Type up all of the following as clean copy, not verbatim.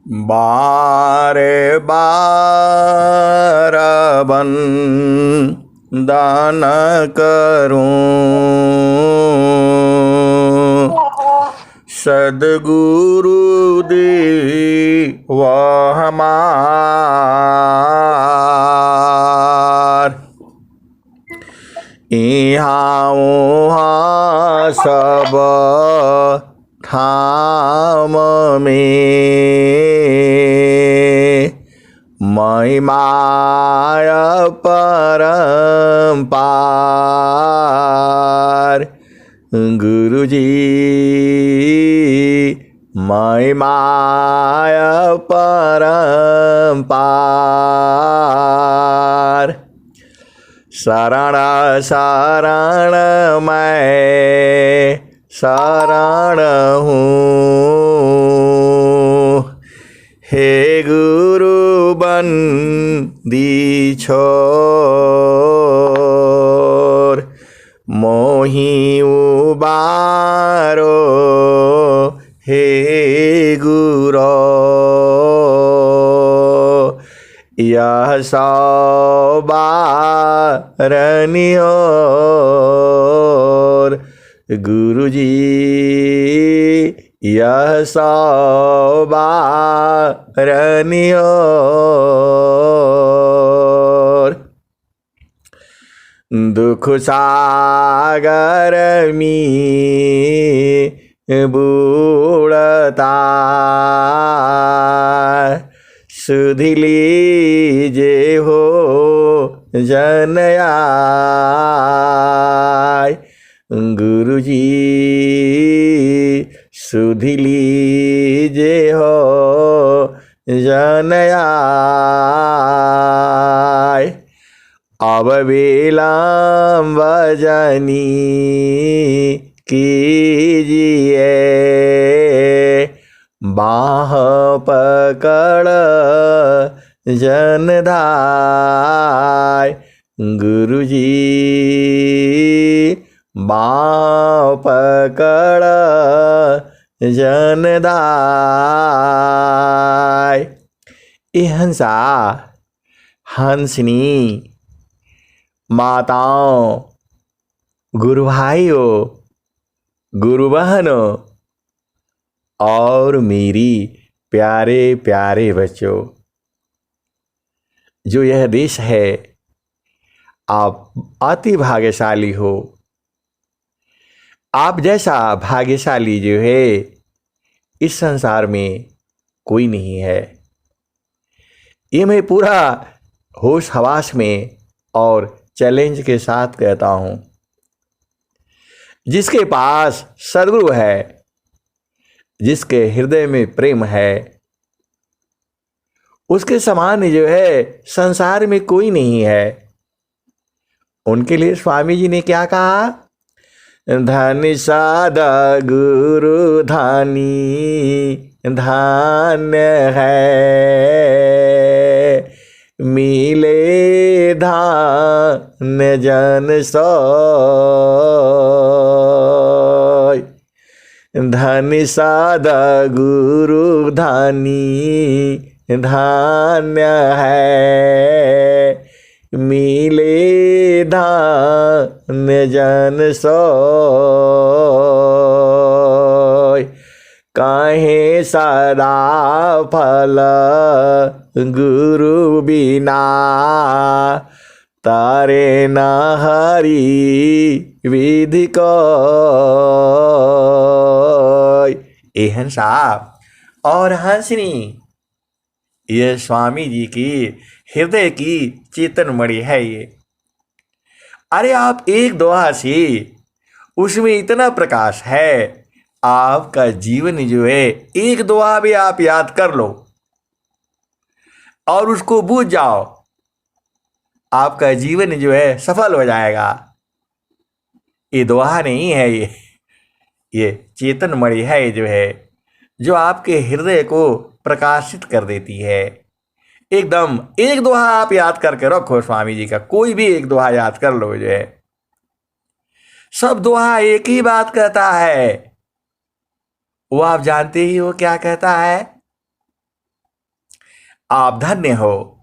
बारे बार बंदन करूं, सद्गुरु देव हमार। इहाँ उहाँ सब ठाम में महिमाय परम्पार। गुरुजी महिमाय परम्पार। शरण शरण मैं शरण हूँ, हे गुरु बंदी छोर। मोहि उबारो हे गुरो, यह सौबारनियोर। गुरुजी यह सौबारनियोर। दुख सागर में बूढ़ता, सुधि लीजे हो जन आय। गुरुजी सुधि लीजे हो जन आय। अब विलम्ब जनी कीजिए, बाह पकड़ जन धाय। गुरुजी बाह पकड़ जन धाय। ए हंसा, हंसनी, माताओं, गुरु भाइयों, गुरु बहनों और मेरी प्यारे प्यारे बच्चों, जो यह देश है, आप अति भाग्यशाली हो। आप जैसा भाग्यशाली जो है इस संसार में कोई नहीं है। ये मैं पूरा होश हवास में और चैलेंज के साथ कहता हूं। जिसके पास सद्गुरु है, जिसके हृदय में प्रेम है, उसके समान जो है संसार में कोई नहीं है। उनके लिए स्वामी जी ने क्या कहा? धन सादा गुरु धानी धान्य है, मिले धान जन सोय। धन सादा गुरु धानी धान्य है, मिले धान जन सोय। काहे सदा फल गुरु बिना, तारे न हरि विधि को। ए हंसा और हंसनी, ये स्वामी जी की हृदय की चेतन मणि है ये। अरे आप एक दोहा से उसमें इतना प्रकाश है। आपका जीवन जो है एक दोहा भी आप याद कर लो और उसको बूझ जाओ, आपका जीवन जो है सफल हो जाएगा। ये दोहा नहीं है, ये चेतन मणि है जो है, जो आपके हृदय को प्रकाशित कर देती है। एकदम एक दोहा आप याद करके रखो स्वामी जी का, कोई भी एक दोहा याद कर लो जो है। सब दोहा एक ही बात कहता है, वो आप जानते ही हो क्या कहता है? आप धन्य हो।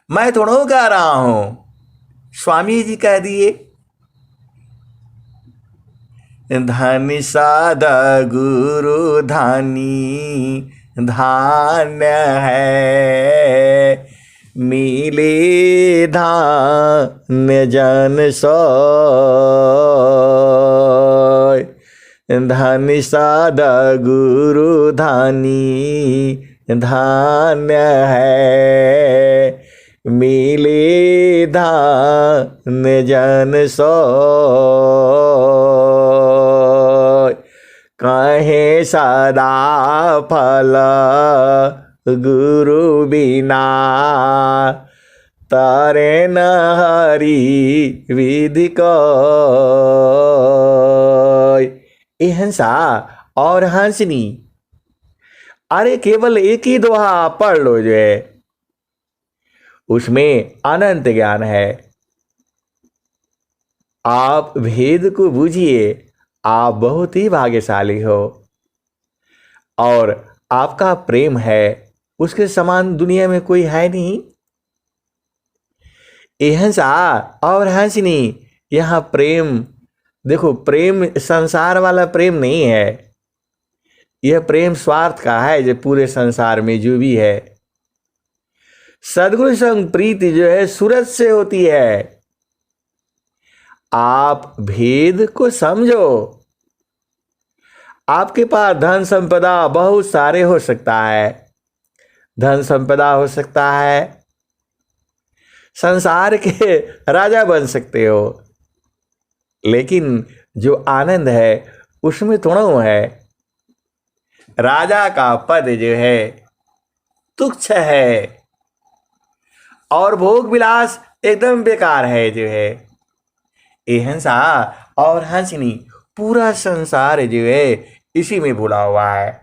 मैं थोड़ा गा रहा हूं, स्वामी जी कह दिए। धनि साध गुरु धनी धान्य है, मिले धान्य जन सोय। धनि साध गुरु धनी धान्य है, मिले धान्य जन सोय। कहे सदा फल गुरु बिना, तारे न हरि विधि को। ये हंसा और हंसनी, अरे केवल एक ही दोहा पढ़ लो जो है, उसमें अनंत ज्ञान है। आप भेद को बूझिए, आप बहुत ही भाग्यशाली हो। और आपका प्रेम है, उसके समान दुनिया में कोई है नहीं। ये हंसा और हंसनी, यहां प्रेम देखो, प्रेम संसार वाला प्रेम नहीं है। यह प्रेम स्वार्थ का है, जो पूरे संसार में जो भी है। सदगुरु संग प्रीति जो है सूरज से होती है। आप भेद को समझो। आपके पास धन संपदा बहुत सारे हो सकता है, धन संपदा हो सकता है, संसार के राजा बन सकते हो, लेकिन जो आनंद है उसमें थोड़ा है। राजा का पद जो है तुच्छ है, और भोग विलास एकदम बेकार है जो है। ये हंसा और हंसनी, पूरा संसार जो है इसी में भुला हुआ है।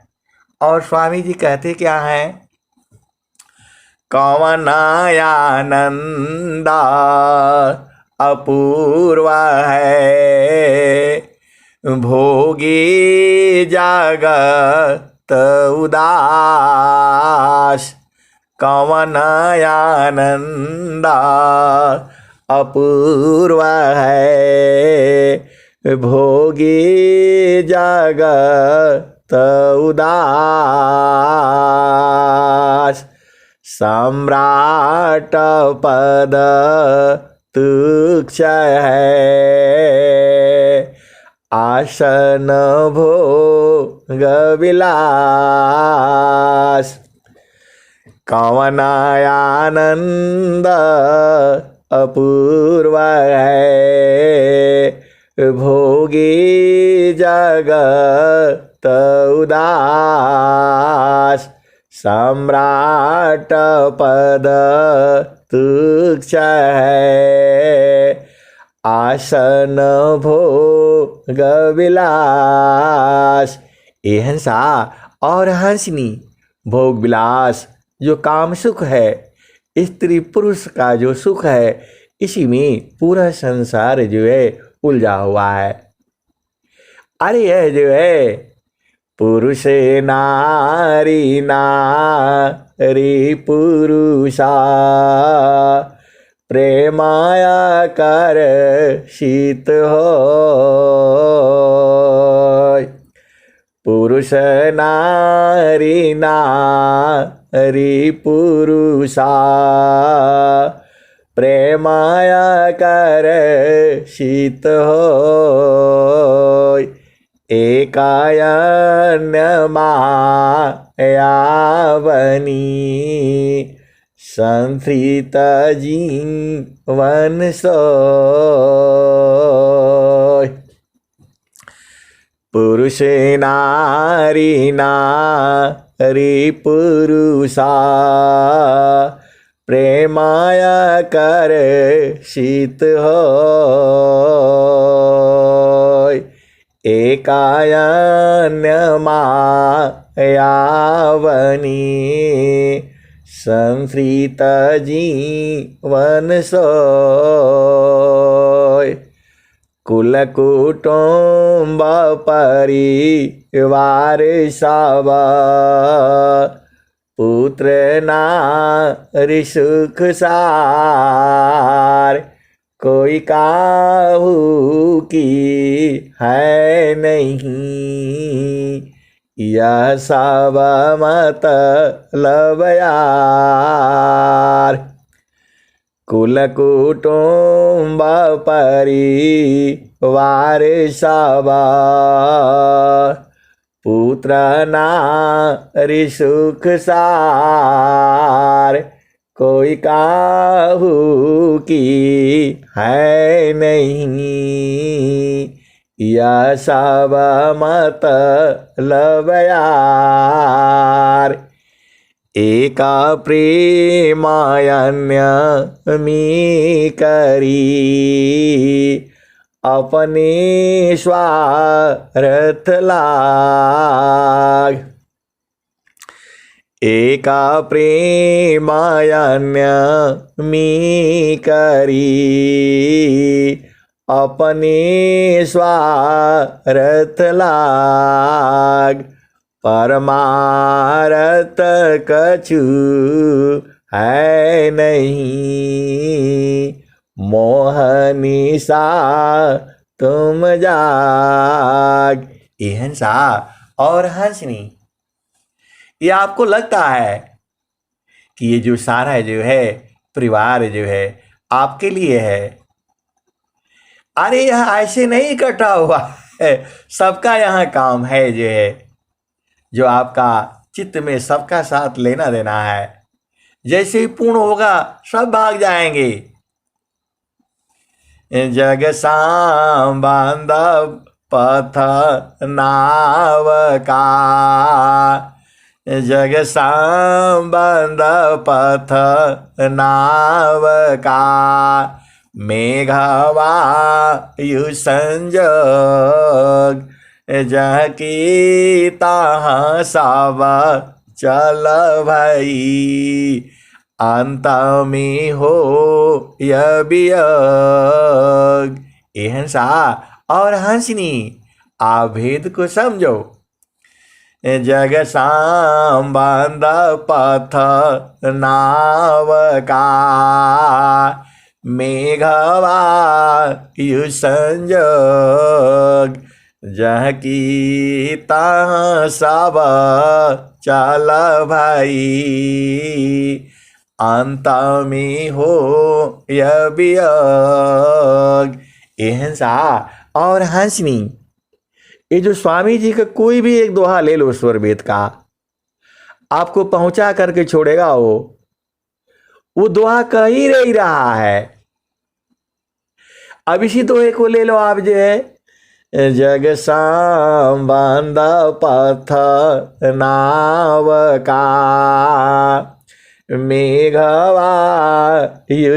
और स्वामी जी कहते क्या है? कवन आनंदा अपूर्व है, भोगी जागत उदास। कवन आनंदा अपूर्व है, भोगी जागत उदास। सम्राट पद तुच्छ है, आसन भोग विलास। कवन आनंद अपूर्व है, भोगी जगत उदास। सम्राट पद तुच्छ है, आसन भोग विलास। ये हंसा और हंसनी, भोग विलास जो काम सुख है, स्त्री पुरुष का जो सुख है, इसी में पूरा संसार जो है उलझा हुआ है। अरे यह जो है पुरुष नारी नारी पुरुषा, प्रेमाया कर शीत हो। पुरुष नारी नारी पुरुषा, प्रेमाया कर शीत हो। एकायन मायावनी, संस्कृत जीवन सोय। पुरुष नारी नारी पुरुषा, प्रेमाया कर शीत हो। एकायन मायावनी, संस्कृत जीवन सोय। कुल कुटुंब परिवार सब पुत्र नारी सुख सार, कोई काहू की है नहीं, यह सब मतलब यार। कुल कुटुंब परिवार सब, पुत्र नारी सुख सार, कोई काहू की है नहीं, यह सब मतलब यार। एक प्रेमायन्य मी करी, अपने स्वार्थ लाग। एक प्रेमायन्य मी करी, अपने स्वार्थ लाग। परमारथ कछु है नहीं, मोहनिशा तुम जाग। ये हंसा और हंसनी, ये आपको लगता है कि ये जो सारा जो है परिवार जो है आपके लिए है। अरे यह ऐसे नहीं इकट्ठा हुआ है, सबका यहाँ काम है जो है, जो आपका चित्त में सबका साथ लेना देना है। जैसे ही पूर्ण होगा सब भाग जाएंगे। जग सांबंध पथ नाव का, जग संबंध पथ नाव का, मेघवायु संजोग, जह की तहाँ सब चल भई, अंत में हो यह वियोग। ये हंसा और हंसनी, आप भेद को समझो। जग संबंध पथ नाव का, मेघवायु संजोग, जह की तहाँ सब चल भाई, अंत में हो यह वियोग। ये हंसा और हंसनी, ये जो स्वामी जी का कोई भी एक दोहा ले लो स्वर वेद का, आपको पहुंचा करके छोड़ेगा। वो दोहा कह ही नहीं रहा है। अब इसी दोहे को ले लो आप जो है, जग संबंध पथ नाव का, मेघवायु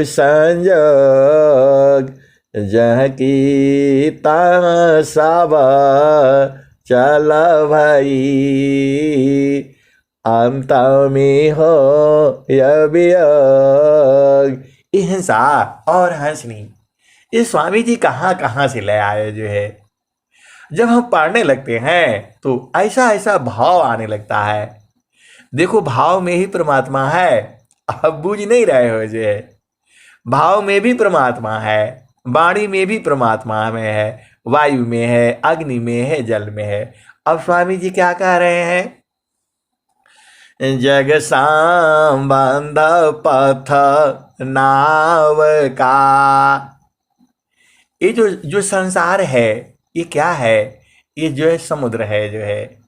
संजोग, जह की तहाँ सब चल भई, अंत में हो यह वियोग। ये हंसा और हंसनी, ये स्वामी जी कहाँ कहाँ से ले आए जो है। जब हम पढ़ने लगते हैं तो ऐसा ऐसा भाव आने लगता है। देखो भाव में ही परमात्मा है, आप बुझ नहीं रहे हो जो है। भाव में भी परमात्मा है, वाणी में भी परमात्मा में है, वायु में है, अग्नि में है, जल में है। अब स्वामी जी क्या कह रहे हैं, जग संबंध पथ नाव का। ये जो संसार है ये क्या है, ये जो है समुद्र है जो है।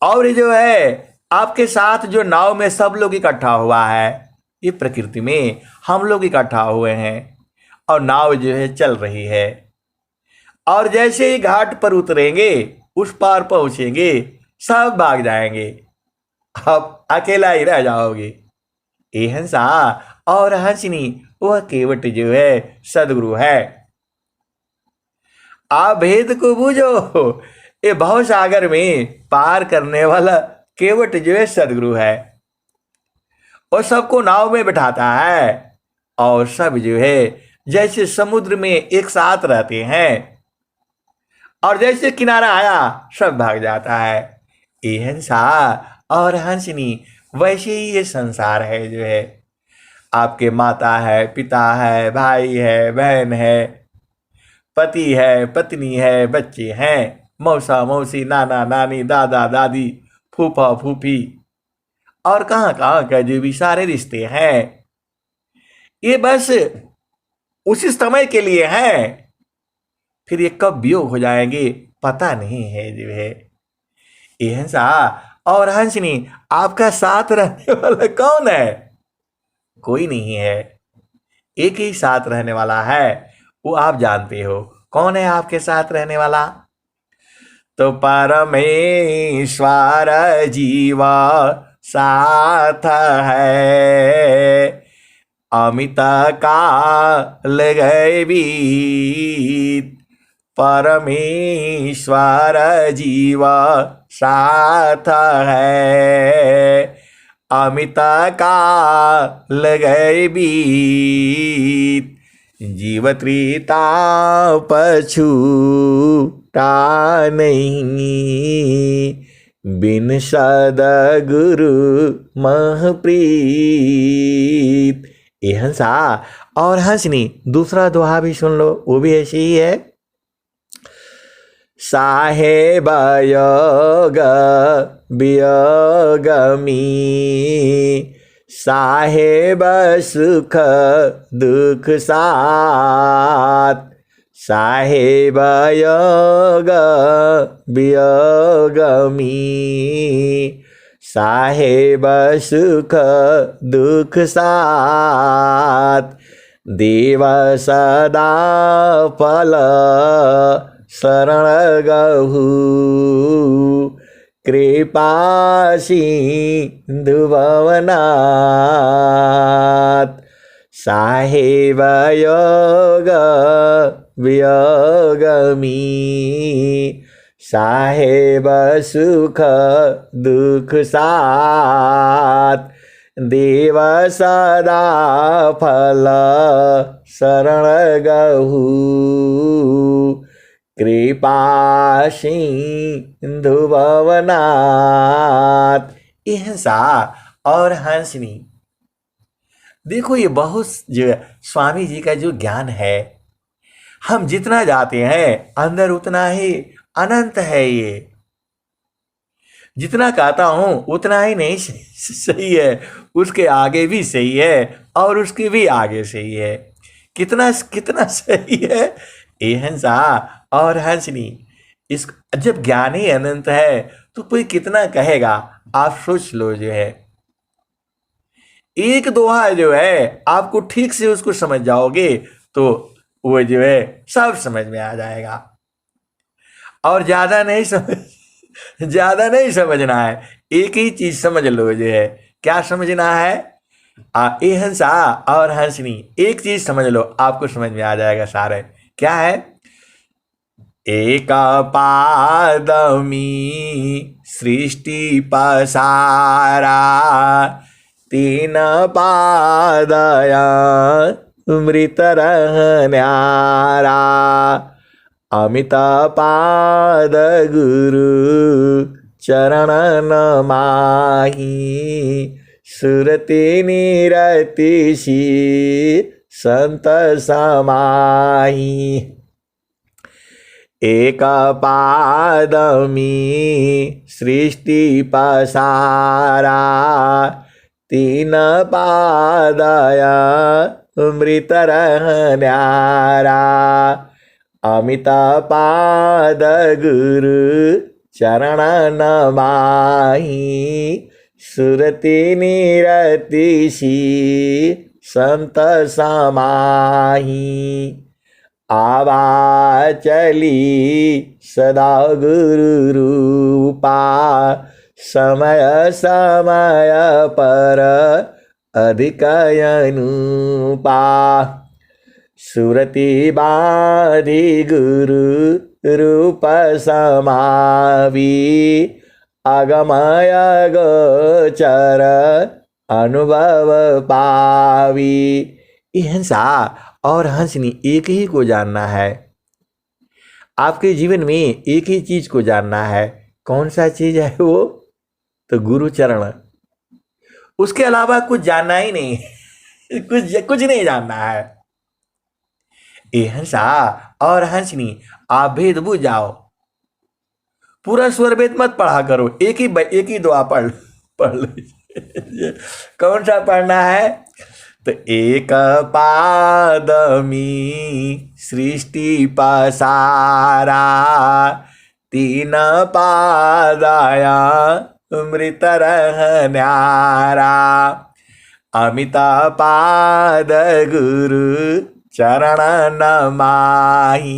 और ये जो है आपके साथ जो नाव में सब लोग इकट्ठा हुआ है, ये प्रकृति में हम लोग इकट्ठा हुए हैं और नाव जो है चल रही है। और जैसे ही घाट पर उतरेंगे, उस पार पहुंचेंगे, सब भाग जाएंगे, आप अकेला ही रह जाओगे। ये हंसा और हंसनी, वह केवट जो है सदगुरु है। आप भेद को बूझो, ये भव सागर में पार करने वाला केवट जो है सदगुरु है। और सबको नाव में बैठाता है और सब जो है जैसे समुद्र में एक साथ रहते हैं, और जैसे किनारा आया सब भाग जाता है। ये हंसा और हंसनी वैसे ही ये संसार है जो है। आपके माता है, पिता है, भाई है, बहन है, पति है, पत्नी है, बच्चे हैं, मौसा मौसी, नाना नानी, दादा दादी, फूफा फूफी, और कहाँ कहाँ का जो भी सारे रिश्ते हैं, ये बस उसी समय के लिए हैं। फिर ये कब वियोग हो जाएंगे पता नहीं है जो है। ये हंसा और हंसनी, आपका साथ रहने वाला कौन है? कोई नहीं है, एक ही साथ रहने वाला है, वो आप जानते हो। कौन है आपके साथ रहने वाला? तो परमेश्वर जीवा साथ है, अमित काल गए बीत। परमेश्वर जीवा साथ है, अमित काल गए बीत। जीव त्रिता पछूटा नहीं, बिन सदगुरु महप्रीत। ये हंसा और हंसनी दूसरा दोहा भी सुन लो, वो भी ऐसे ही है। साहेब योग वियोगमी, साहेब सुख दुख साथ। साहेब योग वियोगमी, साहेब सुख दुख साथ। देव सदा फल शरण गहु, कृपा सिंधु भवनाथ। साहेब योग वियोगमी, साहेब सुख दुख साथ। देव सदा फल शरण गहु, कृपा सिंधु भवनाथ। ये हंसा और हंसनी, देखो ये बहुत जो स्वामी जी का जो ज्ञान है, हम जितना जाते हैं अंदर उतना ही अनंत है। ये जितना कहता हूं उतना ही नहीं सही है, उसके आगे भी सही है और उसके भी आगे सही है। कितना कितना सही है। ये हंसा और हंसनी, इस जब ज्ञान ही अनंत है तो कोई कितना कहेगा? आप सोच लो जो है। एक दोहा जो है आपको ठीक से उसको समझ जाओगे तो वो जो है सब समझ में आ जाएगा। और ज्यादा नहीं समझना है, एक ही चीज समझ लो जो है। क्या समझना है? ए हंसा और हंसनी, एक चीज समझ लो, आपको समझ में आ जाएगा सारे। क्या है? एक पादमी सृष्टि पसारा, तीन पादया मृत रहन्यारा। अमित पाद गुरु चरण नमाहि, सुरति निरति सी संत समाहि। एक पादमी सृष्टि पसारा, तीन पादया मृत रहन्यारा। अमित पाद गुरु चरण नमाहि, सुरति निरति सी संत समाहि। आवा चली सदा गुरु रूपा, समय समय पर अधिक अनुपा। सुरति बाधि गुरु रूप समावी, अगमय गोचर अनुभव पावी। हंसा और हंसनी, एक ही को जानना है। आपके जीवन में एक ही चीज को जानना है। कौन सा चीज है वो? तो गुरु चरण, उसके अलावा कुछ जानना ही नहीं, कुछ नहीं जानना है। ए हंसा और हंसनी, आप भेद बुझ जाओ, पूरा स्वर वेद मत पढ़ा करो, एक ही दुआ पढ़ लो। कौन सा पढ़ना है? तो एक पादमी सृष्टि पसारा, तीन पादाया मृत रह न्यारा, अमिता पाद गुरु चरण नमाहि,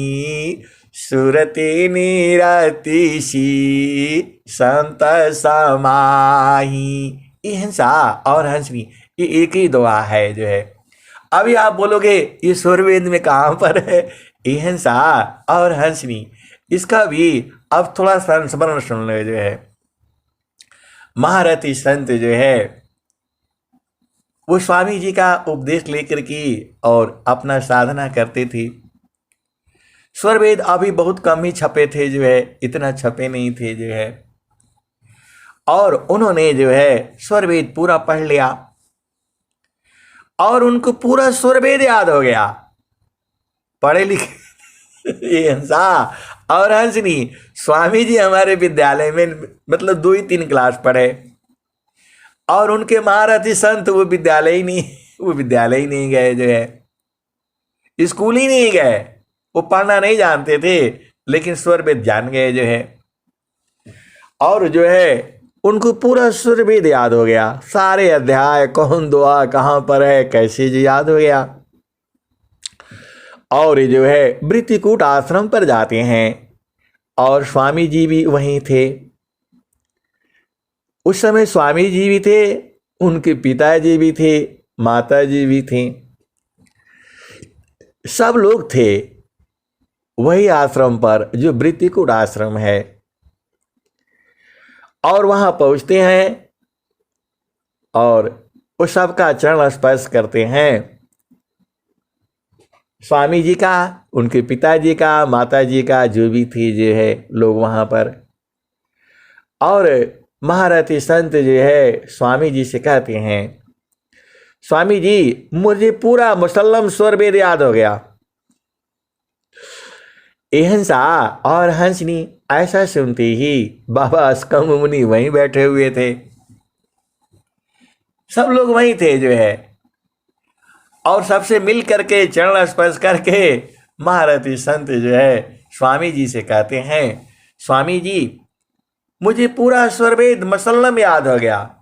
सुरति निरतिशी संत समाही। ये हंसा और हंसनी, ये एक ही दुआ है जो है। अभी आप बोलोगे ये स्वरवेद में कहाँ पर है? ये हंसा और हंसनी, इसका भी अब थोड़ा संस्मरण सुन लो जो है। महारथी संत जो है वो स्वामी जी का उपदेश लेकर के और अपना साधना करते थे। स्वरवेद अभी बहुत कम ही छपे थे जो है, इतना छपे नहीं थे जो है। और उन्होंने जो है स्वरवेद पूरा पढ़ लिया और उनको पूरा स्वरवेद याद हो गया। पढ़े लिखे ये हंसा और हंसनी, स्वामी जी हमारे विद्यालय में मतलब 2 ही 3 क्लास पढ़े और उनके महारथी संत वो विद्यालय ही नहीं गए जो है, स्कूल ही नहीं गए। वो पढ़ना नहीं जानते थे लेकिन स्वरवेद जान गए जो है। और जो है उनको पूरा स्वरवेद याद हो गया, सारे अध्याय, कौन दुआ कहाँ पर है, कैसे जी याद हो गया। और जो है वृत्तिकूट आश्रम पर जाते हैं और स्वामी जी भी वहीं थे। उस समय स्वामी जी भी थे, उनके पिताजी भी थे, माता जी भी थी, सब लोग थे वही आश्रम पर जो वृत्तिकूट आश्रम है। और वहां पहुंचते हैं और उस सबका चरण स्पर्श करते हैं, स्वामी जी का, उनके पिताजी का, माता जी का, जो भी थे जो है लोग वहां पर। और महारथी संत जो है स्वामी जी से कहते हैं, स्वामी जी मुझे पूरा मुसल्लम स्वरवेद याद हो गया। ए हंसा और हंसनी ऐसा सुनते ही बाबा अस्कम मुनि वहीं बैठे हुए थे, सब लोग वहीं थे जो है। और सबसे मिल करके चरण स्पर्श करके महारथी संत जो है स्वामी जी से कहते हैं, स्वामी जी मुझे पूरा स्वरवेद मसल्लम याद हो गया।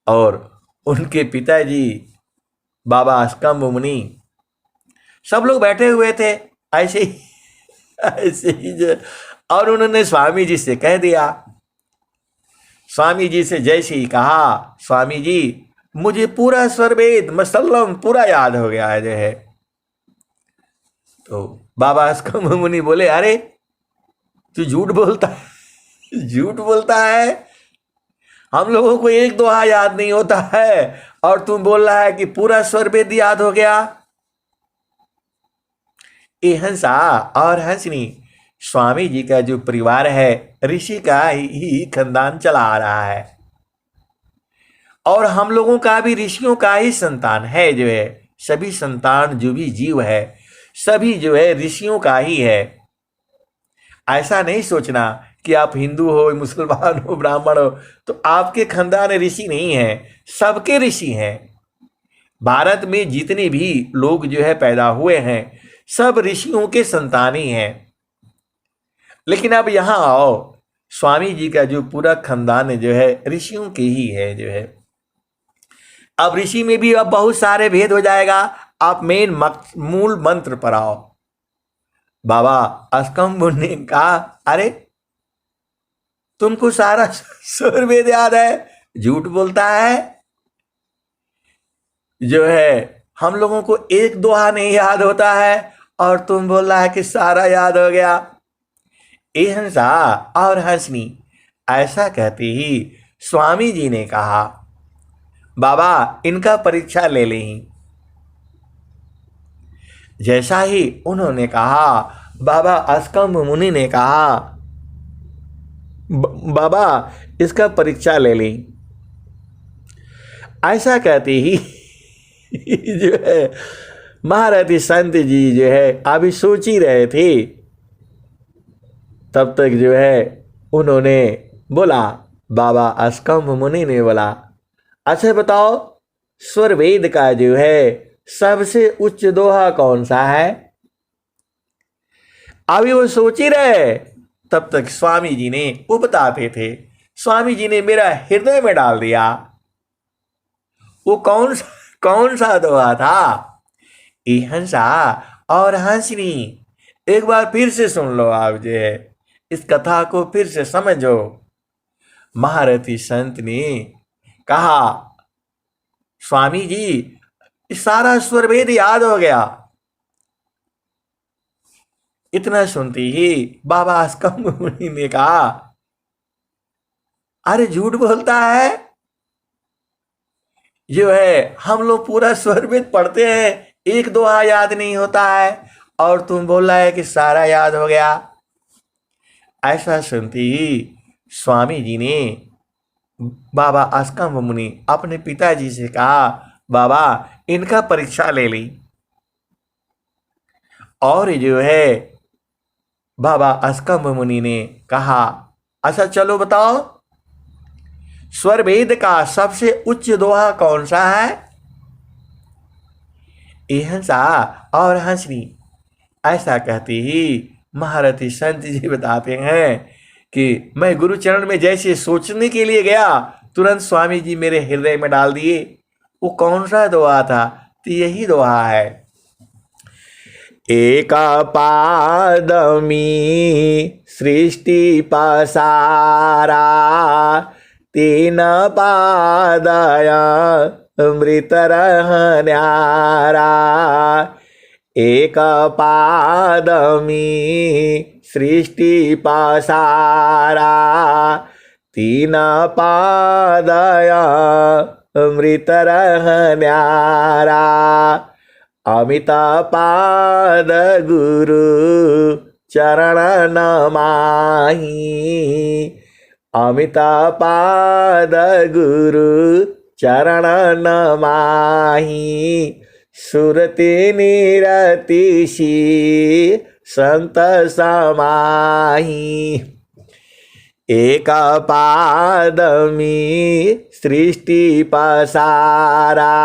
और उनके पिताजी बाबा अस्कम मुनि सब लोग बैठे हुए थे ऐसे ही जो, और उन्होंने स्वामी जी से कह दिया। स्वामी जी से जैसे ही कहा, स्वामी जी मुझे पूरा स्वरवेद मसल्लम पूरा याद हो गया है जो है। तो बाबा अस्कम मुनि बोले, अरे तू झूठ बोलता है, हम लोगों को एक दोहा याद नहीं होता है और तुम बोल रहा है कि पूरा स्वरवेद याद हो गया। ये हंसा और हंसनी, स्वामी जी का जो परिवार है ऋषि का ही खानदान चला आ रहा है और हम लोगों का भी ऋषियों का ही संतान है जो है। सभी संतान जो भी जीव है सभी जो है ऋषियों का ही है। ऐसा नहीं सोचना कि आप हिंदू हो, मुसलमान हो, ब्राह्मण हो तो आपके खानदान ऋषि नहीं है, सबके ऋषि हैं। भारत में जितने भी लोग जो है पैदा हुए हैं सब ऋषियों के संतान ही हैं। लेकिन अब यहां आओ, स्वामी जी का जो पूरा खानदान जो है ऋषियों के ही है जो है। अब ऋषि में भी अब बहुत सारे भेद हो जाएगा। आप मेन मूल मंत्र पर आओ। बाबा अस्कम मुनि ने कहा, अरे तुमको सारा स्वरवेद याद है, झूठ बोलता है जो है। हम लोगों को एक दोहा नहीं याद होता है और तुम बोल रहा है कि सारा याद हो गया। ए हंसा और हंसनी ऐसा कहते ही स्वामी जी ने कहा, बाबा इनका परीक्षा ले लें। जैसा ही उन्होंने कहा, बाबा अस्कम मुनि ने कहा, बाबा इसका परीक्षा ले ली। ऐसा कहते ही जो है महारथी संत जी जो है अभी सोच ही रहे थे, तब तक जो है उन्होंने बोला, बाबा अस्कम्भ मुनि ने बोला, अच्छा बताओ स्वर वेद का जो है सबसे उच्च दोहा कौन सा है। अभी वो सोच ही रहे, तब तक स्वामी जी ने वो बताते थे। स्वामी जी ने मेरा हृदय में डाल दिया। वो कौन सा दोहा था? ए हंसा और हंसनी। एक बार फिर से सुन लो आप जो है, इस कथा को फिर से समझो। महारथी संत ने कहा, स्वामी जी सारा स्वर वेद याद हो गया। इतना सुनते ही बाबा अस्कम्भ मुनि ने कहा, अरे झूठ बोलता है, जो है हम लोग पूरा स्वर वेद पढ़ते हैं, एक दोहा याद नहीं होता है, और तुम बोल रहा है कि सारा याद हो गया। ऐसा सुनते ही स्वामी जी ने बाबा अस्कम्भ मुनि अपने पिताजी से कहा, बाबा इनका परीक्षा ले ली। और जो है बाबा अस्कम्भ मुनि ने कहा, अच्छा चलो बताओ स्वर वेद का सबसे उच्च दोहा कौन सा है। ए हंसा और हंसनी। ऐसा कहते ही महारथी संत जी बताते हैं कि मैं गुरु चरण में जैसे सोचने के लिए गया, तुरंत स्वामी जी मेरे हृदय में डाल दिए। वो कौन सा दोहा था? तो यही दोहा है, एक पादमी सृष्टि पसारा, तीन पादया मृत न्यारा। एक पादमी सृष्टि पसारा, तीन पादया मृत न्यारा। अमित पाद गुरु चरण नमाहि, अमित पाद गुरु चरण नमाहि। सुरति निरतिशी संत समाहि, एक पादमी सृष्टि पसारा,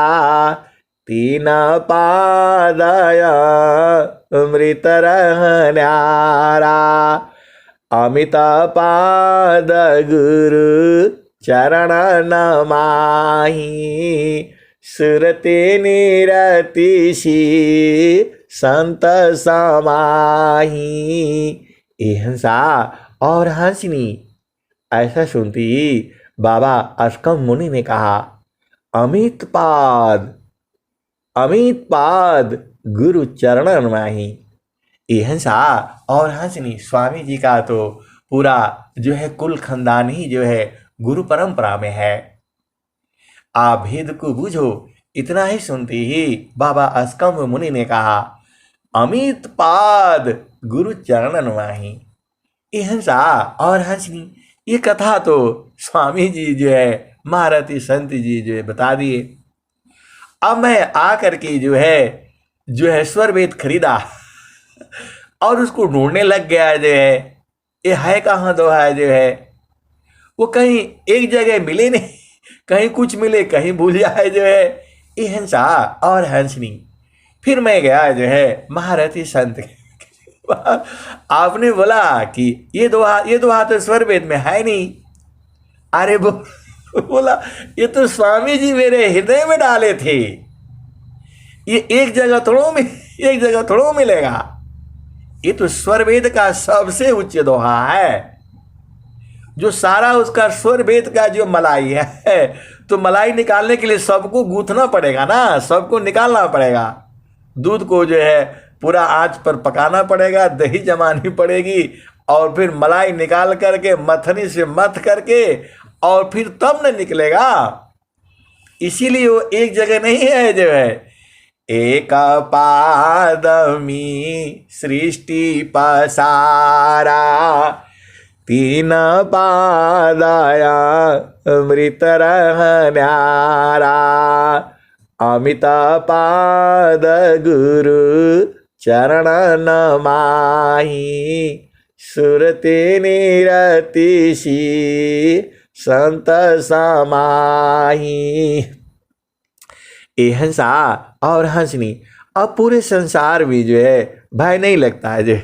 तीन पादया मृत न्यारा। अमित पाद गुरु चरण नमाहि, सुरति निरतिशी संत समाहि। ए हंसा और हंसनी। ऐसा सुनती बाबा अस्कम्भ मुनि ने कहा, अमित पाद गुरु चरण नमाहि। ए हंसा और हंसनी। स्वामी जी का तो पूरा जो है कुल खानदान ही जो है गुरु परंपरा में है। आप भेद को बूझो। इतना ही सुनते ही बाबा अस्कम्भ मुनि ने कहा, अमित पाद गुरु चरण नमाहि। ए हंसा और हंसनी। ये कथा तो स्वामी जी जो है महारथी संत जी जो है बता दिए। अब मैं आकर के जो है स्वर वेद खरीदा और उसको ढूंढने लग गया। जो है कहाँ दोहा जो है, वो कहीं एक जगह मिले नहीं, कहीं कुछ मिले कहीं भूल जाए। जो है ए हंसा और हंसनी। फिर मैं गया जो है महारथी संत आपने बोला कि ये दोहा तो स्वर वेद में है नहीं। अरे बोला ये तो स्वामी जी मेरे हृदय में डाले थे, ये एक जगह थोड़ा मिलेगा। ये तो स्वर वेद का सबसे उच्च दोहा है, जो सारा उसका स्वर वेद का जो मलाई है, तो मलाई निकालने के लिए सबको गूंथना पड़ेगा ना, सबको निकालना पड़ेगा। दूध को जो है पूरा आंच पर पकाना पड़ेगा, दही जमानी पड़ेगी, और फिर मलाई निकाल करके मथनी से मथ करके और फिर तब न निकलेगा। इसीलिए वो एक जगह नहीं है। जो है एक पादमी सृष्टि पसारा, तीन पादाया अमृत रह न्यारा, अमित पाद गुरु चरण नमाहि, सुरति निरतिशी संत समाही। ये हंसा और हंसनी, अब पूरे संसार में जो है भय नहीं लगता है। जो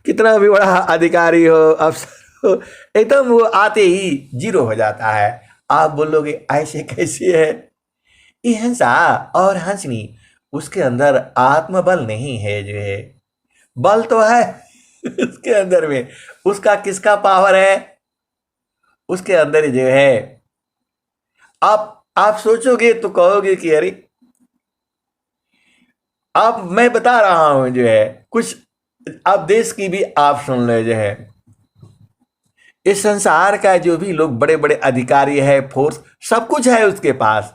कितना भी बड़ा अधिकारी हो, अफसर हो, एकदम वो आते ही जीरो हो जाता है। आप बोलोगे ऐसे कैसे है? ये हंसा और हंसनी, उसके अंदर आत्मबल नहीं है। जो है बल तो है उसके अंदर में, उसका किसका पावर है? उसके अंदर जो है आप सोचोगे तो कहोगे कि अरे आप, मैं बता रहा हूं जो है कुछ, आप देश की भी आप सुन ले। जो है इस संसार का जो भी लोग बड़े बड़े अधिकारी है, फोर्स सब कुछ है उसके पास,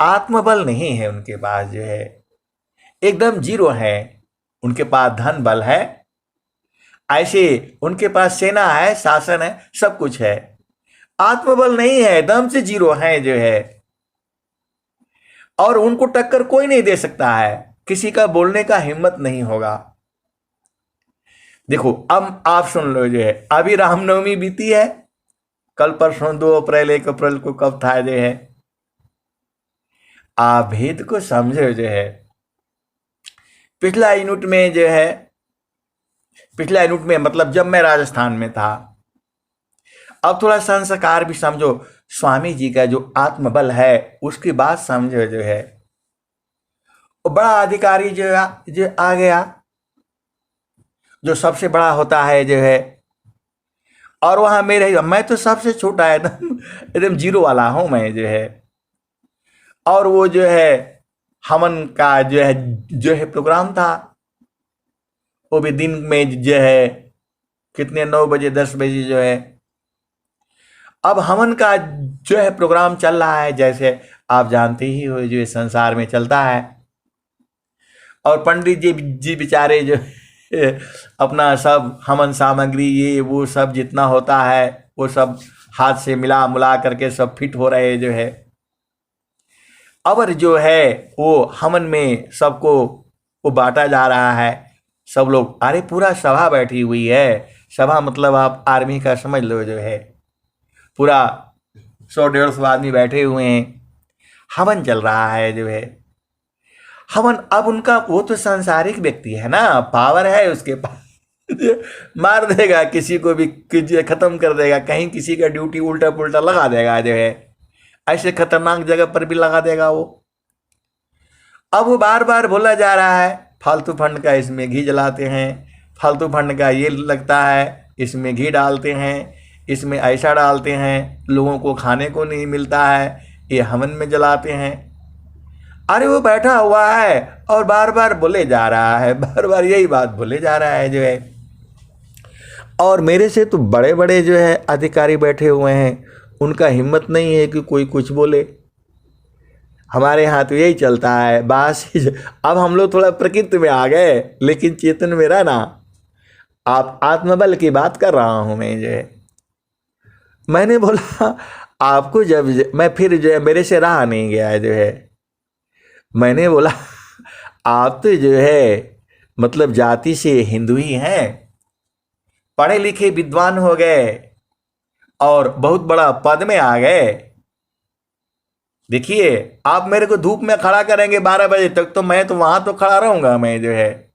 आत्मबल नहीं है उनके पास। जो है एकदम जीरो है। उनके पास धन बल है, ऐसे उनके पास सेना है, शासन है, सब कुछ है, आत्मबल नहीं है, दम से जीरो है। जो है और उनको टक्कर कोई नहीं दे सकता है, किसी का बोलने का हिम्मत नहीं होगा। देखो अब आप सुन लो। जो है अभी रामनवमी बीती है, कल परसों 2 अप्रैल 1 अप्रैल को कब था? जो है आप भेद को समझो। जो है पिछला यूनिट में जो है, पिछला यूनिट में मतलब जब मैं राजस्थान में था, अब थोड़ा संस्कार भी समझो। स्वामी जी का जो आत्मबल है उसकी बात समझो। जो है वो बड़ा अधिकारी जो आ गया, जो सबसे बड़ा होता है। जो है और वहां मैं तो सबसे छोटा है, एकदम एकदम जीरो वाला हूं मैं। जो है और वो जो है हमन का जो है प्रोग्राम था, वो भी दिन में जो है कितने 9 बजे 10 बजे जो है। अब हमन का जो है प्रोग्राम चल रहा है, जैसे आप जानते ही हो जो संसार में चलता है। और पंडित जी बेचारे जो अपना सब हवन सामग्री ये वो सब जितना होता है वो सब हाथ से मिला मुला करके सब फिट हो रहे। जो है अब जो है वो हवन में सबको वो बांटा जा रहा है। सब लोग, अरे पूरा सभा बैठी हुई है, सभा मतलब आप आर्मी का समझ लो। जो है पूरा 100-150 आदमी बैठे हुए हैं, हवन चल रहा है। जो है हवन, अब उनका वो तो सांसारिक व्यक्ति है ना, पावर है उसके पास मार देगा किसी को भी, खत्म कर देगा, कहीं किसी का ड्यूटी उल्टा पुल्टा लगा देगा। जो है ऐसे खतरनाक जगह पर भी लगा देगा वो। अब वो बार बार बोला जा रहा है फालतू फंड का इसमें घी जलाते हैं, फालतू फंड का ये लगता है, इसमें घी डालते हैं, इसमें ऐसा डालते हैं, लोगों को खाने को नहीं मिलता है, ये हवन में जलाते हैं। अरे वो बैठा हुआ है और बार बार बोले जा रहा है, बार बार यही बात बोले जा रहा है। जो है और मेरे से तो बड़े बड़े जो है अधिकारी बैठे हुए हैं, उनका हिम्मत नहीं है कि कोई कुछ बोले। हमारे यहाँ तो यही चलता है बस। अब हम लोग थोड़ा प्रकृति में आ गए, लेकिन चेतन में रहना। आप आत्मबल की बात कर रहा हूँ मैं। जो है मैंने बोला आपको, जब मैं फिर जो है मेरे से रहा नहीं गया। जो है मैंने बोला आप तो जो है मतलब जाति से हिंदू ही हैं, पढ़े लिखे विद्वान हो गए और बहुत बड़ा पद में आ गए। देखिए आप मेरे को धूप में खड़ा करेंगे 12 बजे तक, तो मैं तो वहां तो खड़ा रहूंगा मैं। जो है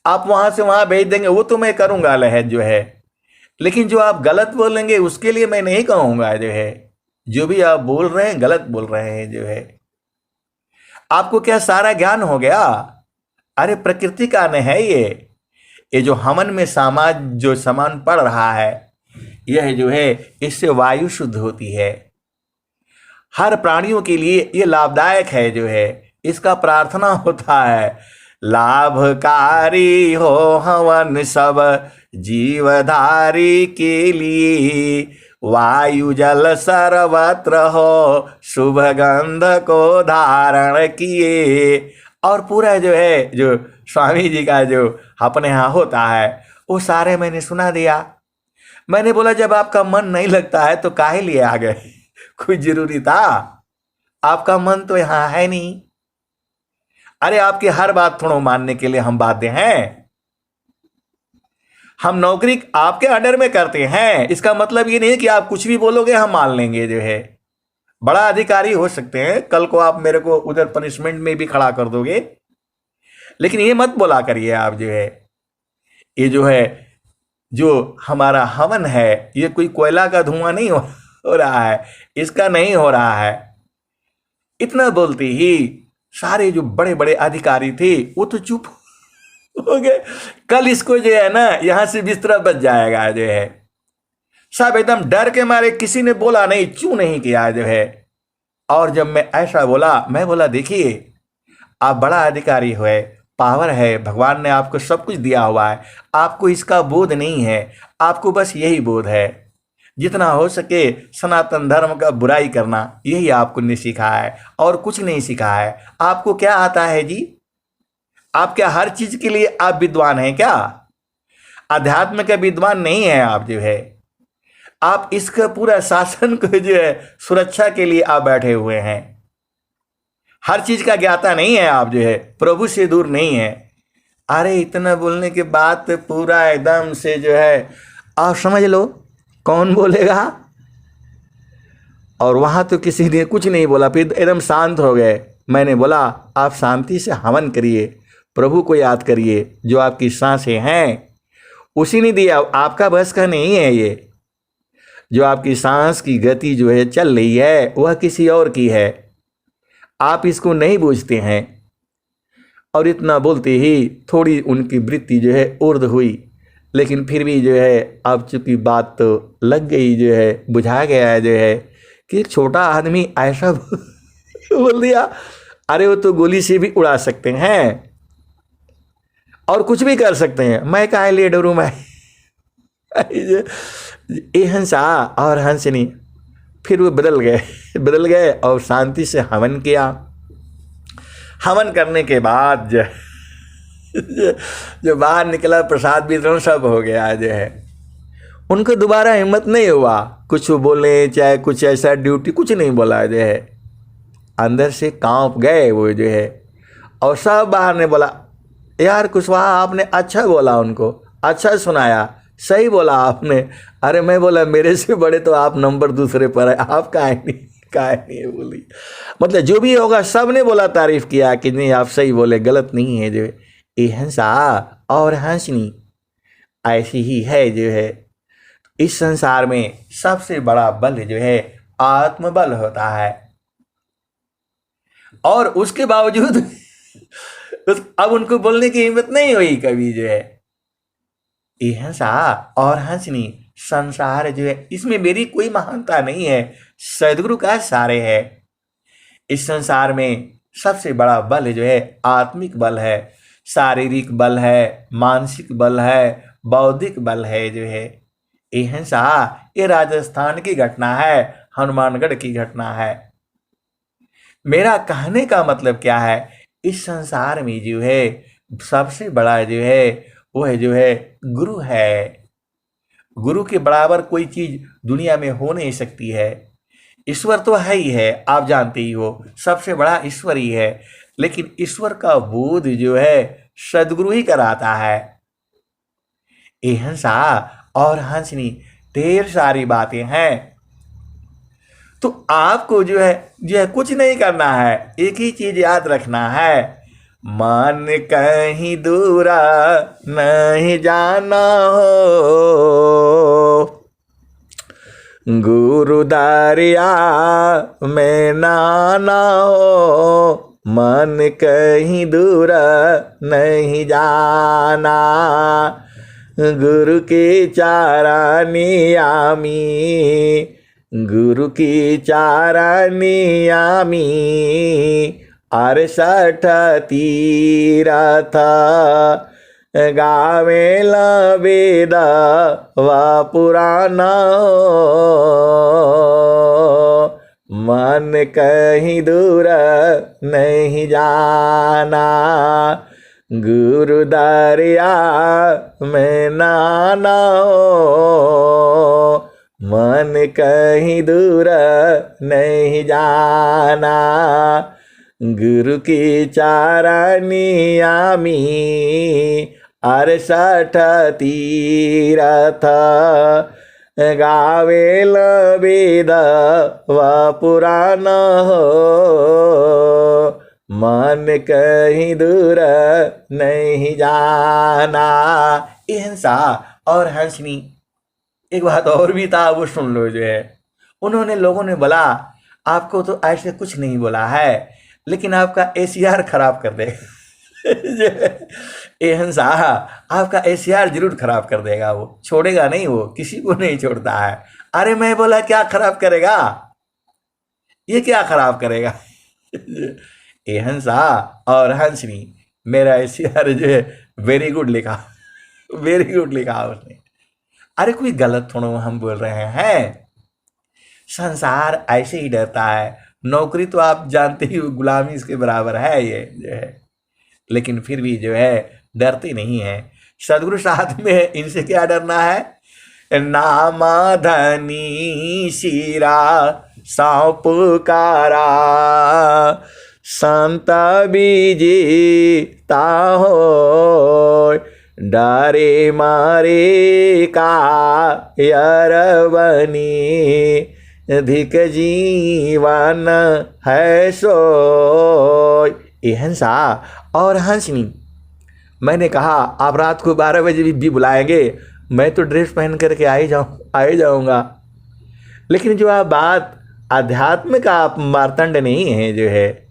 आप वहां से वहां भेज देंगे वो तो मैं करूंगा लहज। जो है लेकिन जो आप गलत बोलेंगे उसके लिए मैं नहीं कहूंगा। जो है जो भी आप बोल रहे हैं गलत बोल रहे हैं। जो है आपको क्या सारा ज्ञान हो गया? अरे प्रकृति का न है ये जो हमन में समाज जो सामान पड़ रहा है, यह जो है इससे वायु शुद्ध होती है, हर प्राणियों के लिए ये लाभदायक है। जो है इसका प्रार्थना होता है, लाभकारी हो हवन सब जीवधारी के लिए, वायु जल सर्वत्र हो शुभ गंध को धारण किए। और पूरा जो है जो स्वामी जी का जो अपने यहाँ होता है वो सारे मैंने सुना दिया। मैंने बोला जब आपका मन नहीं लगता है तो काहे लिए आ गए? कोई जरूरी था? आपका मन तो यहां है नहीं। अरे आपकी हर बात थोड़ा मानने के लिए हम बाध्य हैं। हम नौकरी आपके अंडर में करते हैं, इसका मतलब ये नहीं कि आप कुछ भी बोलोगे हम मान लेंगे। जो है बड़ा अधिकारी हो सकते हैं, कल को आप मेरे को उधर पनिशमेंट में भी खड़ा कर दोगे, लेकिन ये मत बोला करिए आप। जो है ये जो है जो हमारा हवन है ये कोई कोयला का धुआं नहीं हो रहा है, इसका नहीं हो रहा है। इतना बोलते ही सारे जो बड़े बड़े अधिकारी थे वो तो चुप हो गए। कल इसको जो है ना यहां से बिस्तरा बच जाएगा। जो है सब एकदम डर के मारे, किसी ने बोला नहीं, चू नहीं किया। जो है और जब मैं ऐसा बोला, मैं बोला देखिए आप बड़ा अधिकारी हुए, पावर है, भगवान ने आपको सब कुछ दिया हुआ है, आपको इसका बोध नहीं है। आपको बस यही बोध है जितना हो सके सनातन धर्म का बुराई करना, यही आपको ने सिखा है और कुछ नहीं सिखा है। आपको क्या आता है जी? आप क्या हर चीज के लिए आप विद्वान हैं क्या? अध्यात्म के विद्वान नहीं है आप। जो है आप इसका पूरा शासन को जो है सुरक्षा के लिए आप बैठे हुए हैं। हर चीज का ज्ञाता नहीं है आप। जो है प्रभु से दूर नहीं है। अरे इतना बोलने के बाद तो पूरा एकदम से जो है आप समझ लो कौन बोलेगा। और वहां तो किसी ने कुछ नहीं बोला, फिर एकदम शांत हो गए। मैंने बोला आप शांति से हवन करिए, प्रभु को याद करिए, जो आपकी सांसें हैं उसी ने दिया, आपका बस का नहीं है। ये जो आपकी सांस की गति जो है चल रही है वह किसी और की है, आप इसको नहीं बूझते हैं। और इतना बोलते ही थोड़ी उनकी वृत्ति जो है उर्ध हुई, लेकिन फिर भी जो है अब चूंकि बात तो लग गई, जो है बुझा गया है जो है कि एक छोटा आदमी ऐसा बोल दिया। अरे वो तो गोली से भी उड़ा सकते हैं और कुछ भी कर सकते हैं, मैं काहे लिए डरूं मैं? ये हंसा और हंसनी। फिर वो बदल गए और शांति से हवन किया। हवन करने के बाद जो बाहर निकला, प्रसाद वितरण सब हो गया। जो है उनको दोबारा हिम्मत नहीं हुआ कुछ बोले, चाहे कुछ ऐसा ड्यूटी कुछ नहीं बोला। जो है अंदर से कांप गए वो। जो है और सब बाहर ने बोला यार कुशवाहा आपने अच्छा बोला, उनको अच्छा सुनाया, सही बोला आपने। अरे मैं बोला मेरे से बड़े तो आप नंबर दूसरे पर है, आप काहे नहीं बोली। मतलब जो भी होगा सब ने बोला, तारीफ किया कि नहीं आप सही बोले, गलत नहीं है। जो ये हंसा और हंसनी ऐसी ही है। जो है इस संसार में सबसे बड़ा बल जो है आत्मबल होता है। और उसके बावजूद अब उनको बोलने की हिम्मत नहीं हुई कभी। जो है ये हंसा और हंसनी संसार जो है इसमें मेरी कोई महानता नहीं है, सदगुरु का सारे है। इस संसार में सबसे बड़ा बल जो है आत्मिक बल है, शारीरिक बल है, मानसिक बल है, बौद्धिक बल है। जो है ये हंसा ये राजस्थान की घटना है, हनुमानगढ़ की घटना है। मेरा कहने का मतलब क्या है, इस संसार में जो है सबसे बड़ा जो है वो है जो है गुरु है। गुरु के बराबर कोई चीज दुनिया में हो नहीं सकती है। ईश्वर तो है ही है, आप जानते ही हो, सबसे बड़ा ईश्वर ही है। लेकिन ईश्वर का बोध जो है सदगुरु ही कराता है। ये हंसा और हंसनी ढेर सारी बातें हैं। तो आपको जो है कुछ नहीं करना है, एक ही चीज याद रखना है, मन कहीं दूरा नहीं जाना हो, गुरु दरिया में नाना हो, मन कहीं दूरा नहीं जाना, गुरु की चारानी आमी, गुरु की चारानी आमी, 68 तीरथ गावेला वेद व पुराण, मन कहीं दूर नहीं जाना, गुरु दरिया में नाना हो, मन कहीं दूर नहीं जाना। गुरु की चारनिया में 68 तीरथ गावेल वेद व पुराण हो, मन कहीं दूर नहीं जाना। ये हंसा और हंसनी एक बात और भी था, वो सुन लो। जो है उन्होंने, लोगों ने बोला आपको तो ऐसे कुछ नहीं बोला है, लेकिन आपका एसीआर खराब कर देगा। ये हंसा आपका एसीआर जरूर खराब कर देगा, वो छोड़ेगा नहीं, वो किसी को नहीं छोड़ता है। अरे मैं बोला क्या खराब करेगा, ये क्या खराब करेगा। ये हंसा और हंसनी मेरा एसीआर जो है वेरी गुड लिखा, वेरी गुड लिखा उसने। अरे कोई गलत थोड़ा हम बोल रहे हैं, संसार ऐसे ही डरता है। नौकरी तो आप जानते ही गुलामी इसके बराबर है ये जो है, लेकिन फिर भी जो है डरते नहीं है। सदगुरु साथ में इनसे क्या डरना है। नामा धनी शिरा सौंपकारा, संत बीजी ताहो, डरे मारे का यरवनी, धिक जीवन है सो। ये हंसा और हंसनी मैंने कहा आप रात को 12 बजे भी बुलाएंगे, मैं तो ड्रेस पहन करके आ ही जाऊंगा। लेकिन जो आप बात अध्यात्म का, आप मार्तंड नहीं है, जो है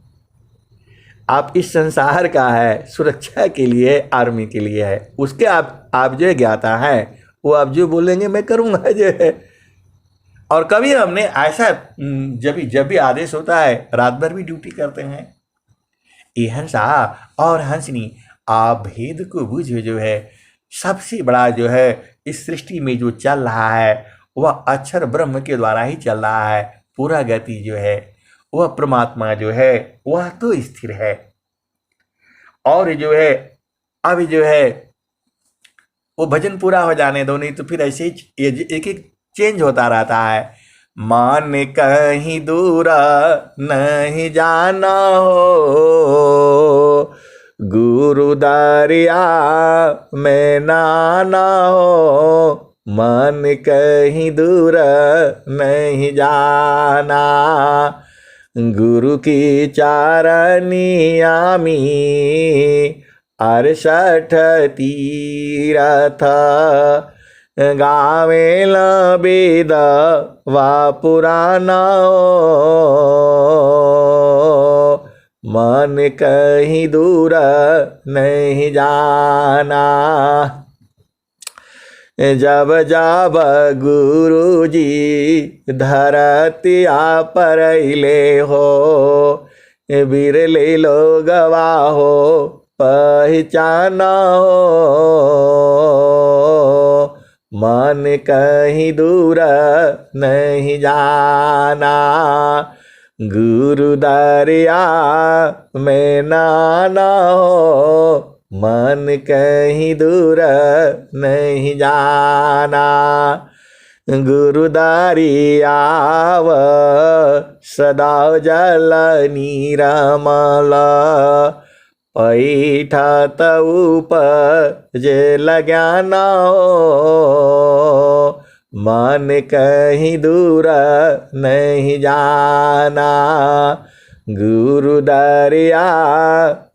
आप इस संसार का है, सुरक्षा के लिए, आर्मी के लिए है, उसके आप जो ज्ञाता है, वो आप जो बोलेंगे मैं करूँगा जो है। और कभी हमने ऐसा जब भी आदेश होता है रात भर भी ड्यूटी करते हैं। ये हंसा और हंसनी आप भेद को बुझो, जो है सबसे बड़ा जो है इस सृष्टि में जो चल रहा है वह अक्षर ब्रह्म के द्वारा ही चल रहा है। पूरा गति जो है वह परमात्मा जो है वह तो स्थिर है। और जो है अब जो है वो भजन पूरा हो जाने दो, नहीं तो फिर ऐसे ही एक एक चेंज होता रहता है। मान कहीं दूर नहीं जाना हो, गुरु दरिया में नाना हो, मन कहीं दूर नहीं जाना। गुरु की चारनिया में 68 तीरथ गावेल वेद व पुराण, मन कहीं दूर नहीं जाना। जब जब गुरु जी धरतिया पर ले हो, बिरले लोगवा हो पहचाना हो, मन कहीं दूर नहीं जाना। गुरु दरिया में नाना हो, मन कहीं दूर नहीं जाना। गुरु दरियाव सदा जल नीरमल, पैठत उपज ज्ञाना हो, मन कहीं दूर नहीं जाना। गुरु दरिया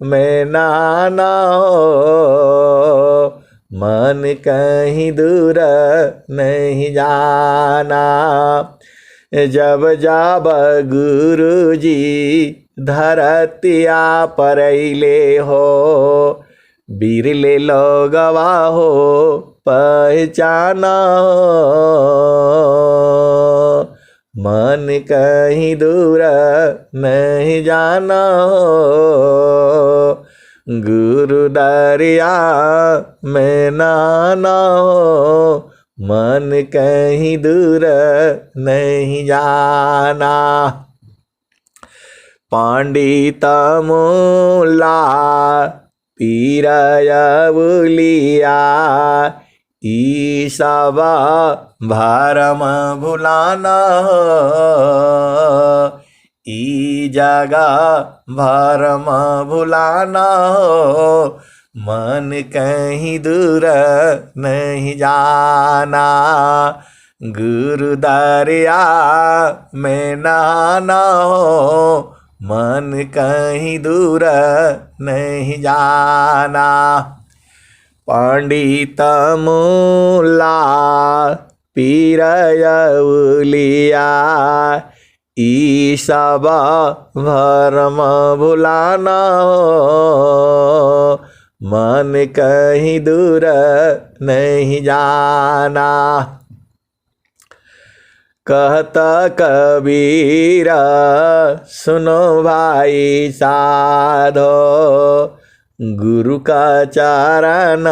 में नाना हो, मन कहीं दूर नहीं जाना। जब जब गुरु जी धरतिया पर ले हो, बिरले लोगवा हो पहचाना हो, मन कहीं दूर नहीं जाना हो। गुरु दरिया में नाना हो, मन कहीं दूर नहीं जाना। पंडित मूला पीरय बुलिया ई सब भरम भुलाना हो, ई जगह भरम भुलाना हो, मन कहीं दूर नहीं जाना, गुरु दरिया में नहाना हो, मन कहीं दूर नहीं जाना। पंडित मूला पीरय बुलिया ई सब भरम भुलाना हो, मन कहीं दूर नहीं जाना। कहता कबीर सुनो भाई साधो, गुरु का चरण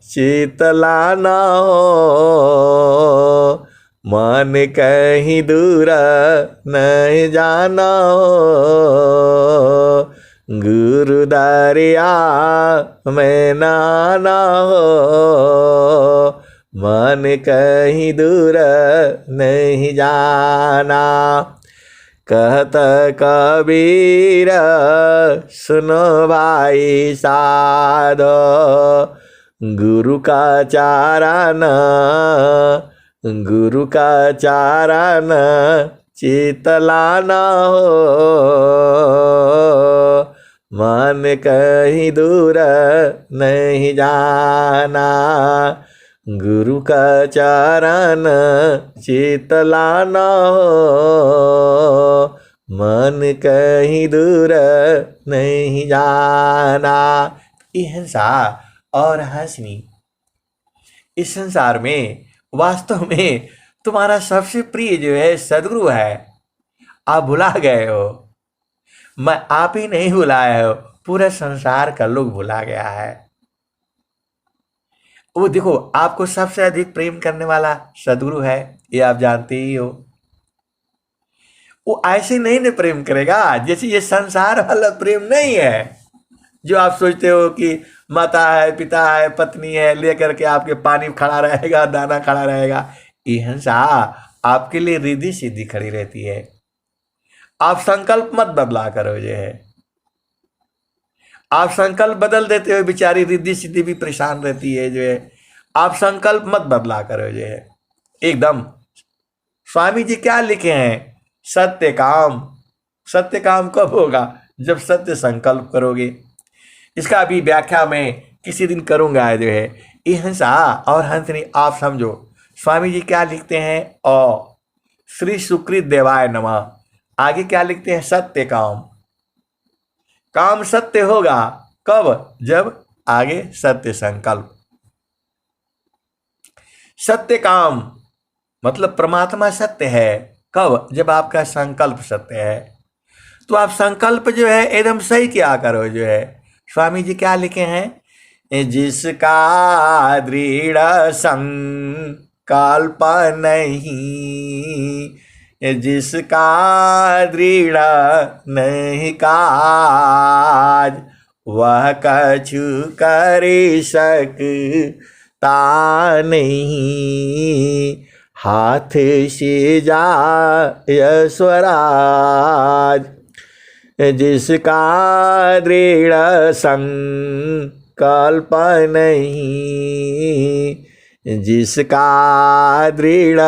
शीतलाना हो, मन कहीं दूर नहीं जाना हो, गुरु दरिया में नहाना हो, मन कहीं दूर नहीं जाना। कहत कबीर सुनो भाई साधो, गुरु का चारण चितलाना हो, मन कहीं दूर नहीं जाना, गुरु का चरण चितलाना हो, मन कहीं दूर नहीं जाना। हिंसा और हंसनी इस संसार में वास्तव में तुम्हारा सबसे प्रिय जो है सदगुरु है। आप भुला गए हो, मैं आप ही नहीं भुलाए हो, पूरा संसार का लोग भुला गया है। वो देखो, आपको सबसे अधिक प्रेम करने वाला सदगुरु है, ये आप जानते ही हो। वो ऐसे नहीं न प्रेम करेगा जैसे ये संसार वाला प्रेम नहीं है, जो आप सोचते हो कि माता है, पिता है, पत्नी है, लेकर के आपके पानी खड़ा रहेगा, दाना खड़ा रहेगा। ये हंसा आपके लिए रिद्धि सिद्धि खड़ी रहती है। आप संकल्प मत बदला करो जो है, आप संकल्प बदल देते हो, बेचारी रिद्धि सिद्धि भी परेशान रहती है जो है। आप संकल्प मत बदला करो जो है एकदम। स्वामी जी क्या लिखे हैं? सत्य काम। सत्य काम कब होगा? जब सत्य संकल्प करोगे। इसका भी व्याख्या मैं किसी दिन करूंगा जो है। ये हंसा और हंसनी आप समझो। स्वामी जी क्या लिखते हैं? और श्री सुकृत देवाय नमः। आगे क्या लिखते हैं? सत्य काम। काम सत्य होगा कब? जब आगे सत्य संकल्प। सत्य काम मतलब परमात्मा सत्य है कब? जब आपका संकल्प सत्य है। तो आप संकल्प जो है एकदम सही किया करो जो है। स्वामी जी क्या लिखे हैं? जिसका दृढ़ संकल्प नहीं, जिसका दृढ़ नहीं काज, वह कछु कर सकता नहीं, हाथ से जाय स्वराज। जिसका दृढ़ संकल्प नहीं, जिसका दृढ़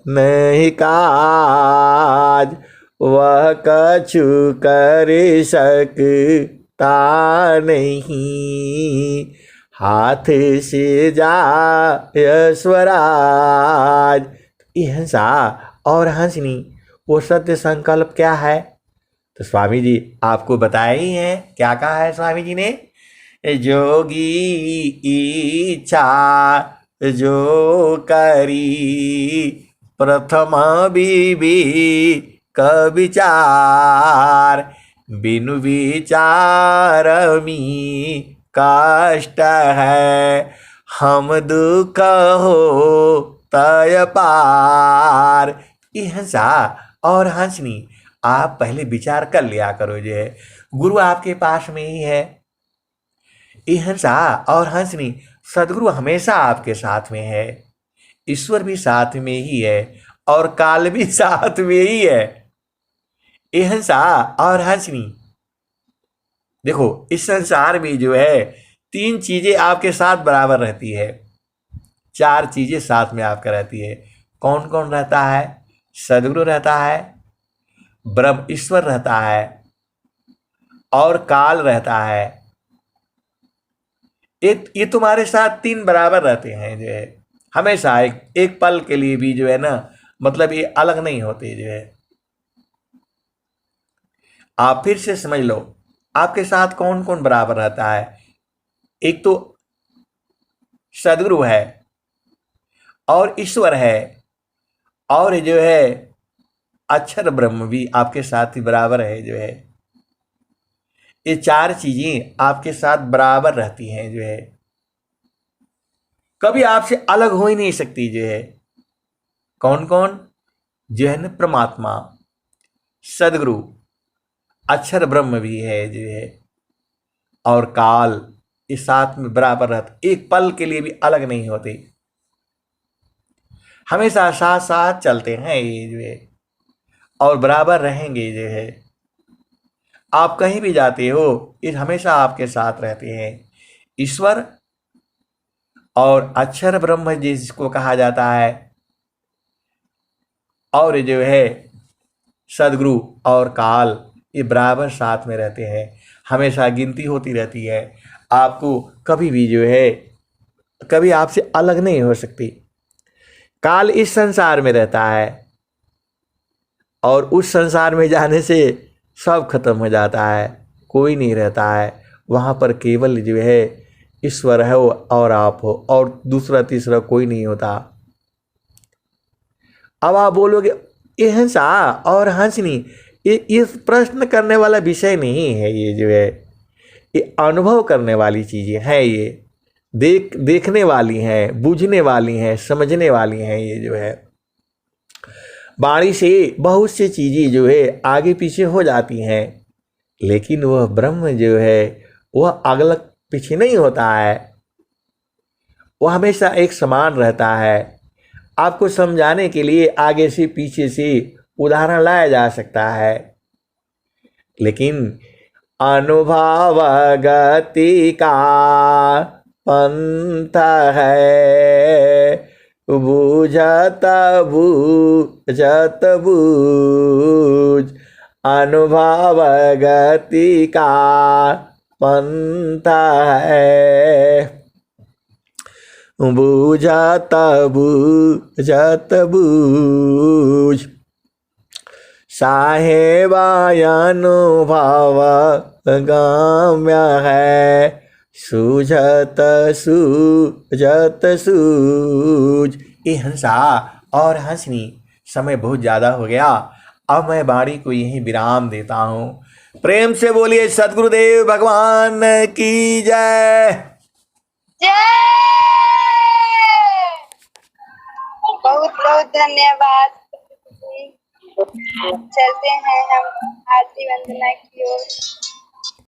नहीं काज, वह कछु कर सकता नहीं, हाथ से जाय स्वराज। ये हंसा और हंसनी वो सत्य संकल्प क्या है? तो स्वामी जी आपको बताए ही हैं। क्या कहा है स्वामी जी ने? जोगी इच्छा जो करी, प्रथम बीबी क विचार, बिनु विचार मी कष्ट है, हम दुख हो तय पार। ये हंसा और हंसनी आप पहले विचार कर लिया करो जो है गुरु आपके पास में ही है। ये हंसा और हंसनी सदगुरु हमेशा आपके साथ में है, ईश्वर भी साथ में ही है और काल भी साथ में ही है। ये हंसा और हंसनी देखो इस संसार में जो है 3 चीजें आपके साथ बराबर रहती है, 4 चीजें साथ में आपका रहती है। कौन कौन रहता है? सदगुरु रहता है, ब्रह्म ईश्वर रहता है और काल रहता है। ये तुम्हारे साथ 3 बराबर रहते हैं जो है हमेशा, एक पल के लिए भी जो है ना, मतलब ये अलग नहीं होते जो है। आप फिर से समझ लो आपके साथ कौन कौन बराबर रहता है। एक तो सदगुरु है और ईश्वर है और जो है अक्षर ब्रह्म भी आपके साथ ही बराबर है जो है। ये 4 चीजें आपके साथ बराबर रहती हैं जो है, कभी आपसे अलग हो ही नहीं सकती जो है। कौन कौन? जो है ना परमात्मा, सदगुरु, अक्षर ब्रह्म भी है जो है और काल, ये साथ में बराबर रहते, एक पल के लिए भी अलग नहीं होते, हमेशा साथ साथ चलते हैं ये जो है और बराबर रहेंगे जो है। आप कहीं भी जाते हो ये हमेशा आपके साथ रहते हैं। ईश्वर और अक्षर ब्रह्म जिसको कहा जाता है और जो है सदगुरु और काल, ये बराबर साथ में रहते हैं, हमेशा गिनती होती रहती है। आपको कभी भी जो है कभी आपसे अलग नहीं हो सकती। काल इस संसार में रहता है और उस संसार में जाने से सब खत्म हो जाता है, कोई नहीं रहता है वहाँ पर, केवल जो है ईश्वर है और आप हो और दूसरा तीसरा कोई नहीं होता। अब आप बोलोगे ये हंसा और हंसनी, ये प्रश्न करने वाला विषय नहीं है, ये जो है ये अनुभव करने वाली चीज़ें हैं, ये देखने वाली हैं, बूझने वाली हैं, समझने वाली हैं। ये जो है वाणी से बहुत सी चीज़ें जो है आगे पीछे हो जाती हैं, लेकिन वह ब्रह्म जो है वह अगला पीछे नहीं होता है, वह हमेशा एक समान रहता है। आपको समझाने के लिए आगे से पीछे से उदाहरण लाया जा सकता है, लेकिन अनुभव गति का पंथ है, बूझत बूझत बूझ, अनुभव गति का पंथ है, बूझत बूझत बूझ, साहेबानुभव गम्य है, सूझत सूझत सूझ। ये हंसा और हंसनी समय बहुत ज़्यादा हो गया, अब मैं वाणी को यहीं विराम देता हूँ। प्रेम से बोलिए सद्गुरुदेव भगवान की जय। बहुत बहुत धन्यवाद। चलते हैं हम आरती वंदना की ओर।